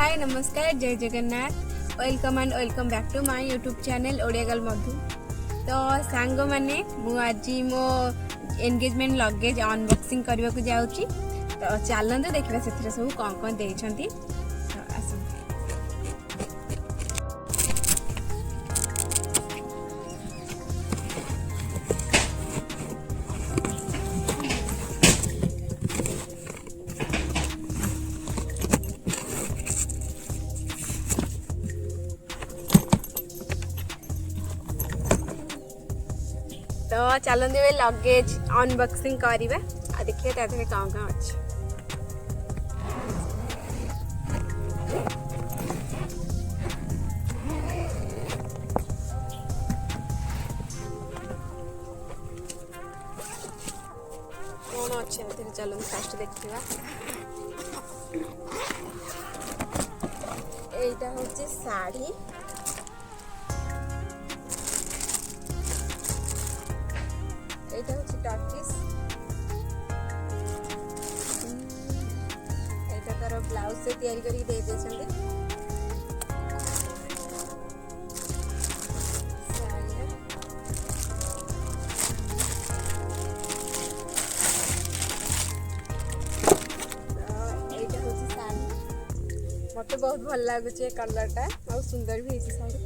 हाय नमस्कार Jai Jagannath welcome and welcome back to my YouTube channel Odia girl Madhu. तो song मैंने आज मो एंगेजमेंट लगेज अनबॉक्सिंग करने को जाऊँगी। तो चलते देखा से सब कौन कौन देती। तो चलते हुए लगेज अनबॉक्सिंग करवा आ देखिए कौन कौन अच्छे। कौन अच्छे चलो फास्ट देखा। एटा हूँ साड़ी एटा हूँ टर्किश एटा तार ब्लाउज से तैयारी करके दे देछंदे। मत बहुत भल लगुचे कलरटा बहुत सुंदर भी है साड़ी।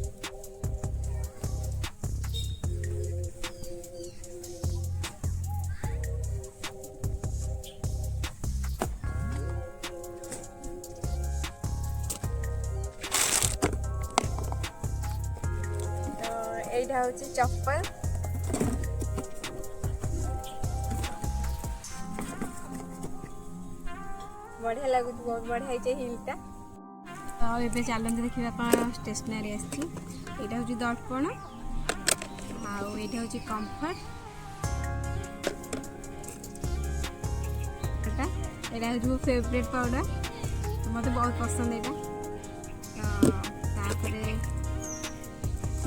एटा हूँ चप्पल बढ़िया लगुच बहुत बढ़िया हिलटा। तो ये चलते देखा कौन स्टेशनरी आसी। यहाँ हूँ दर्पण आटा हूँ कम्फर्ट यहाँ हूँ मो फेवरेट पाउडर तो मत बहुत पसंद यहाँ।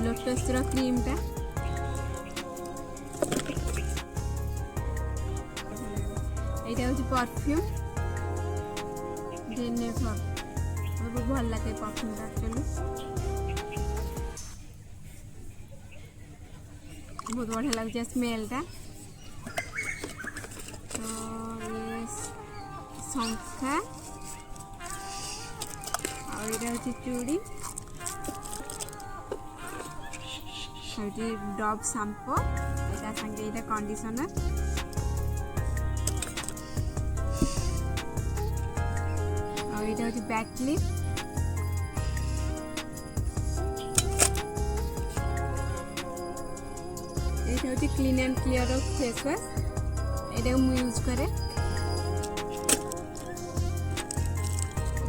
लोटस क्रीम टा यहाँ हूँ परफ्यूम जेनेफर बहुत भल लगे परफ्यूम एक्चुअली बहुत बढ़िया लगे स्मेलटा। तो ये शंखा और यहाँ हूँ चूड़ी डब शैम्पू यहाँ संगे यहाँ कंडीशनर और यहाँ हूँ बैक क्लिप यहाँ हूँ clean and clear face wash यहाँ मुझे यूज करे।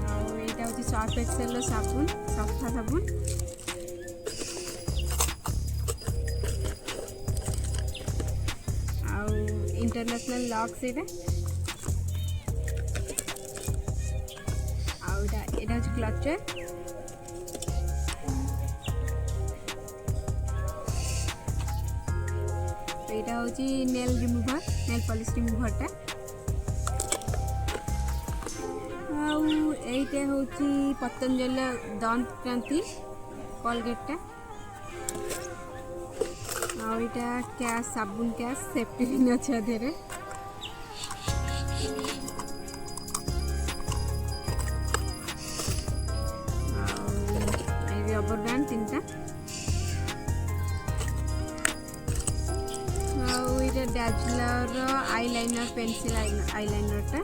यहाँ हूँ सर्फ एक्सेल साबुन सफा साबुन इंटरनेशनल लॉक्स यहाँ हूँ क्लचर यहाँ हूँ नेल रिमूवर नेल पॉलिश रिमूवरटा आईटा हूँ पतंजलि दंत क्रांति कोलगेटा आईटा कैश साबुन कैश सेफ्टी पिन अच्छे अधेरे रबर बैंड 3टा डैजलर आईलाइनर पेंसिल आईलाइनरटा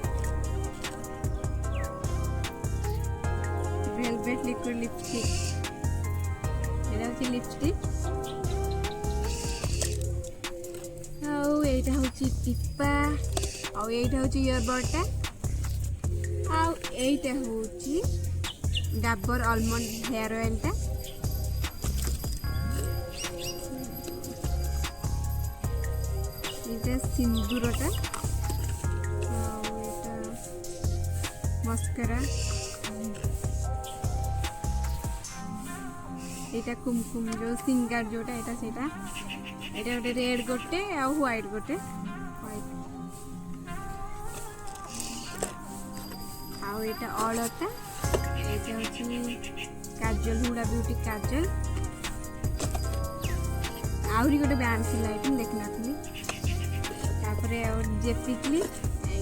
वेलवेट लिक्विड लिपस्टिक यहाँ हूँ लिपस्टिक यहाँ हूँ टीपा आईटा हूँ इयरबडटा आईटा हूँ डाबर आलमंड हेयर ऑयलटा सिंदूरटा मस्करा यहाँ कुमकुम जो सिंगार जोटा यहाँ से गोटे रेड गोटे आ व्हाइट गोटे यहाँ अलता এইটা হচ্ছে কাজল হুଡ଼ା ब्यूटी काजल आहरी गोटे ब्रांड थी आइटम देखी नी तापर जेपी क्लिप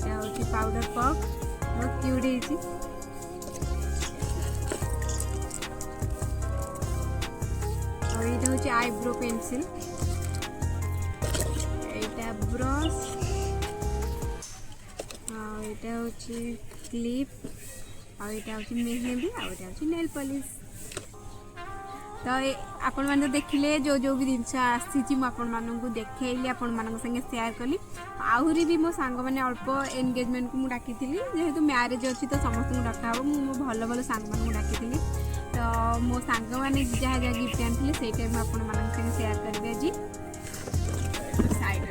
यहाँ हूँ पाउडर पफ बहुत क्यूट होती हूँ आईब्रो पेंसिल यहाँ ब्रश यहाँ हूँ क्लिप यहाँ हूँ मेहंदी आटा हूँ नेल पॉलिश। तो आपण मैंने देखिले जो जो भी जिनस आसी आपको देखली आपण मान संगे शेयर कली आहरी भी मो सांग मैंने अल्प एंगेजमेंट को मुझे डाकी जेहेतु मैरिज अच्छी तो समस्त डका हम मो भल भल सांग मान डाकी तो मो सांग मैंने जहाँ जहाँ गिफ्ट आनी से टाइम आपण मान संगे शेयर करेंगे आज साइड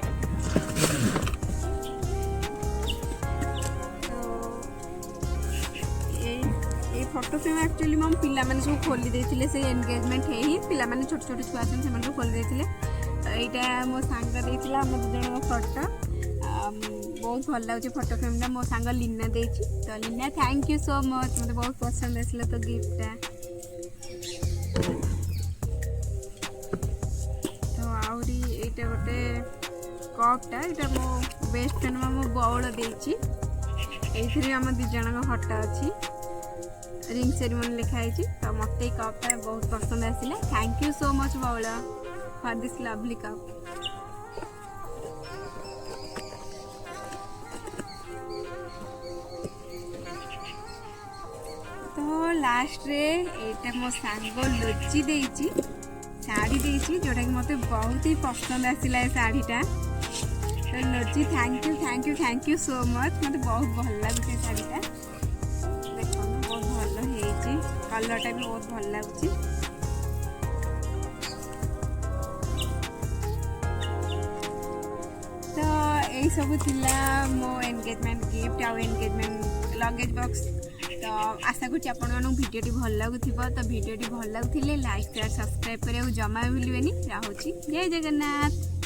फोटो फ्रेम एक्चुअली मो पिला माने सब खोली देथिले से एंगेजमेंट है ही पिला माने छोट छोट छुआ छन से माने खोली देथिले तो एटा मो सांग देथिला हम दु जण फोटो बहुत भल लागछ फोटो फ्रेम दा मो सांग लीना देछि तो Leena thank you so much मते बहुत पसंद आसला तो गिफ्ट तो आउरी एटा गोटे कपटा एटा मो बेस्ट फ्रेंड मो बौल देछि एथिरे हम दु जण फोटो अछि रिंग सेरेमनी लिखाई तो मत कपटा बहुत पसंद आसिला थैंक यू सो मच बौला फॉर दिस लवली कप। तो लास्ट रे एटा मो सांगो लोची देछि साड़ी देछि जोटा कि मते बहुत ही पसंद आसिला ए साड़ीटा तो लोची थैंक यू सो मच मते बहुत भल लागुचे साड़ीटा कलरटा भी बहुत भल लगुच तो यही सब थिला मो एंगेजमेंट गिफ्ट आउ एंगेजमेंट लगेज बॉक्स तो आशा करूँ आपण भिडियोटी भल लगुथिबो तो भिडियोटी भल लगुथिले लाइक शेयर सब्सक्राइब करिया जमा भूलिबेनी। रहुछि जय जगन्नाथ।